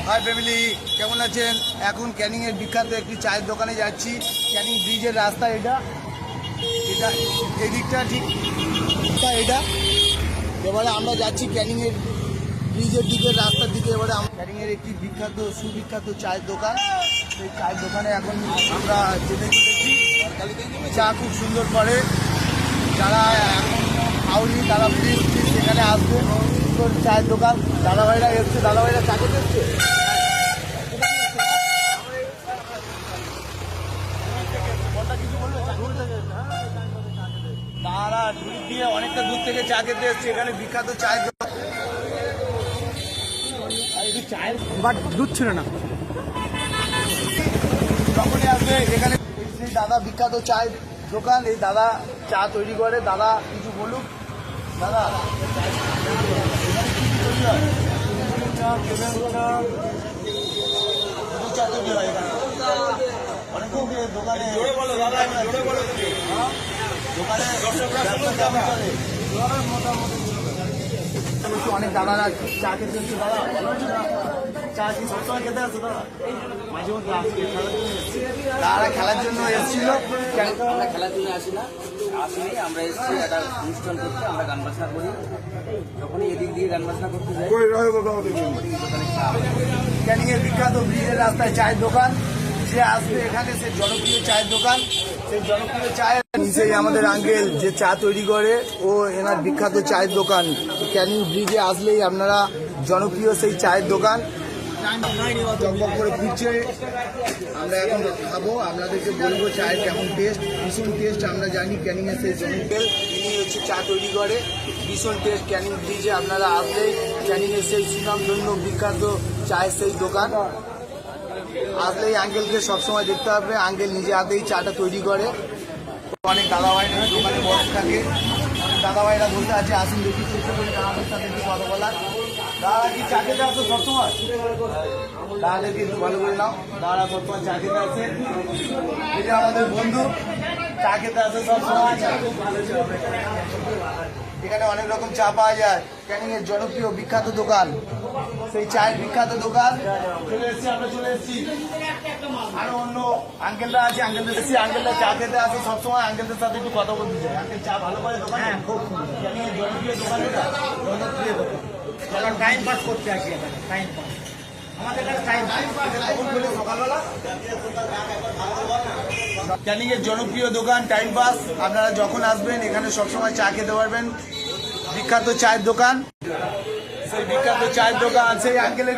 High family, কেমন আছেন? এখন ক্যানিংয়ের বিখ্যাত একটি চায়ের দোকানে যাচ্ছি। ক্যানিং ব্রিজের রাস্তা এটা এটা এই দিকটা ঠিক এটা। এবারে আমরা যাচ্ছি ক্যানিংয়ের ব্রিজের দিকে, রাস্তার দিকে। এবারে ক্যানিংয়ের একটি বিখ্যাত সুবিখ্যাত চায়ের দোকান, সেই চায়ের দোকানে এখন আমরা যেতে চলেছি। চা খুব সুন্দর করে, যারা এখন খাওনি তারা প্লিজ সেখানে আসবে। সুন্দর চায়ের দোকান। দাদাভাইরা এসছে, দাদাভাইরা চা খেতে এসছে। তারা টুরি দিয়ে অনেকটা দূর থেকে চা খেতে এসছে। এখানে বিখ্যাত চায়ের দোকান, চায়ের বাট দুধ ছিল না। তখনই আসবে এখানে সেই দাদা, বিখ্যাত চায়ের দোকান। এই দাদা চা তৈরি করে। দাদা কিছু বলুক। দাদা চা তৈরি হয় এখানে অনেক দোকানে। অনেক দাদারা চা খেতে এসছে। দাদা চা কি সবসময় খেতে আসছে? দাদা মাঝে মধ্যে আসছে তারা খেলার জন্য এসেছিল। আমরা খেলার জন্য আসিনি, আমরা এসেছি একটা অনুষ্ঠান করতে। আমরা গান বাজনা করি, যখনই এদিক দিয়ে গান বাজনা করতে যাই ক্যানিংয়ের বিখ্যাত ব্রিজের রাস্তায় চায়ের দোকান। যে আসবে এখানে, সে জনপ্রিয় চায়ের দোকান। সেই জনপ্রিয় চায়ের সেই আমাদের আঙ্কেল যে চা তৈরি করে, ও এনার বিখ্যাত চায়ের দোকান। ক্যানিং ব্রিজে আসলেই আপনারা জনপ্রিয় সেই চায়ের দোকান চকবক করে ঘুরছে। আমরা এখন খাবো, আপনাদেরকে বলবো চায়ের কেমন টেস্ট। ভীষণ টেস্ট। আমরা জানি ক্যানিংয়ের সেই জনপ্রিয়, ইনি হচ্ছে চা তৈরি করে। ভীষণ টেস্ট। ক্যানিং ব্রিজে আপনারা আসলেই ক্যানিংয়ের সেই সুনামধন্য বিখ্যাত চায়ের সেই দোকান আসলেই আঙ্কেলকে সবসময় দেখতে হবে। আঙ্কেল নিজে হাতেই চাটা তৈরি করে। অনেক দাদাভাইরা দোকানে বসে থাকে, দাদাভাইরা বসে আছে। আসুন দেখি, চেষ্টা করি দাদাদের সাথে একটু কথা বলার। দাদা কি চা খেতে আসো সবসময়? দাদাদেরকে একটু ভালো করে নাও। দাদা সবসময় চা খেতে আসে। এটা আমাদের বন্ধু, চা খেতে আসে সবসময়। এখানে অনেক রকম চা পাওয়া যায়। ক্যানিংয়ের জনপ্রিয় বিখ্যাত দোকান, সেই চায়ের বিখ্যাত দোকান। চলে এসেছি, আমরা চলে এসেছি। আরো অন্য আঙ্কেলরা আছে, আঙ্কেলদের এসেছি। আঙ্কেলরা চা খেতে আসে সবসময়। আঙ্কেলদের সাথে একটু কথা বলতে চাই। আঙ্কেল চা ভালো করে দোকান? হ্যাঁ, খুব ক্যানিংয়ের জনপ্রিয় দোকান, এটা জনপ্রিয় দোকান। যারা টাইম পাস করতে আসি, টাইম পাস আমাদের কাছে টাইম পাস কখন বলে সকালবেলা। ক্যানিংয়ের জনপ্রিয় দোকান টাইম পাস। আপনারা যখন আসবেন এখানে সবসময় চা খেতে পারবেন। বিখ্যাত চায়ের দোকান, সেই বিখ্যাত চায়ের দোকান, সেই আঙ্কেলের